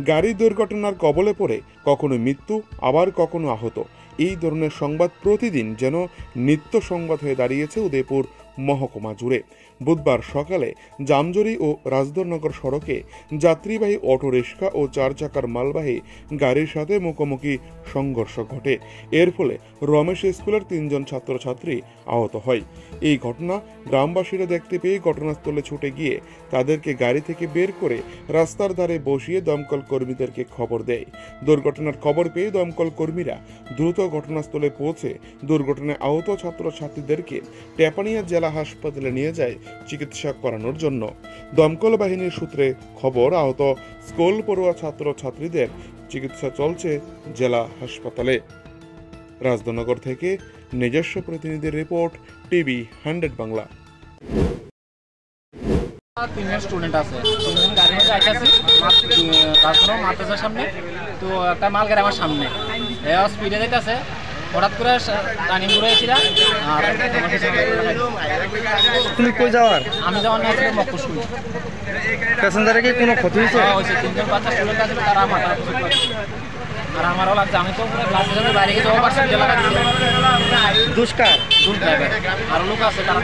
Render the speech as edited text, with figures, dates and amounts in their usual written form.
গাড়ি দুর্ঘটনার কবলে পড়ে কখনো মৃত্যু আবার কখনো আহত, এই ধরনের সংবাদ প্রতিদিন যেন নিত্য সংবাদ হয়ে দাঁড়িয়েছে উদয়পুর মহকুমা জুড়ে। বুধবার সকালে জামজরি ও রাজধরনগর সড়কে যাত্রীবাহী অটোরিক্সা ও 4 চাকার মালবাহী গাড়ির সাথে মুখোমুখি সংঘর্ষ ঘটে। এর ফলে রমেশ স্কুলের 3 জন ছাত্রছাত্রী আহত হয়। এই ঘটনা গ্রামবাসীরা দেখতে পেয়ে ঘটনাস্থলে ছুটে গিয়ে তাদেরকে গাড়ি থেকে বের করে রাস্তার ধারে বসিয়ে দমকল কর্মীদেরকে খবর দেয়। দুর্ঘটনার খবর পেয়ে দমকল কর্মীরা দ্রুত ঘটনাস্থলে পৌঁছে দুর্ঘটনায় আহত ছাত্রছাত্রীদেরকে টেপানিয়া জেলা হাসপাতালে নিয়ে যায় চিকিৎসা করানোর জন্য। দমকল বাহিনীর সূত্রে খবর, আহত স্কুল পড়ুয়া ছাত্রছাত্রীদের চিকিৎসা চলছে জেলা হাসপাতালে। রাজধনগর থেকে নিজস্ব প্রতিনিধির রিপোর্ট, টিভি 100 বাংলা। 3 জন স্টুডেন্ট আছে, 3 জন গাড়ি নিয়ে যাইতেছি রাজধনগর মাদ্রাসার সামনে। তো একটা মাল গাড়ি আমার সামনে স্পিডে যাইতেছে, হঠাৎ করে টার্নিং করে এসেছিলা। আর তুমি কই যাওয়ার? আমি যাওয়ার না ছিল মক্কর স্কুল। প্যাসেঞ্জারে কি কোনো ক্ষতি হয়েছে? হয়েছে, 3 জন বাচ্চা স্টুডেন্ট আছে, তারা মাথা আর আমারও লাগছে। আমি তো পুরো ক্লাসের সাথে বাইরে গিয়ে যাওয়ার পাশে লাগা দিচ্ছি। দুষ্কার ড্রাইভার আর লোক আছে, তারা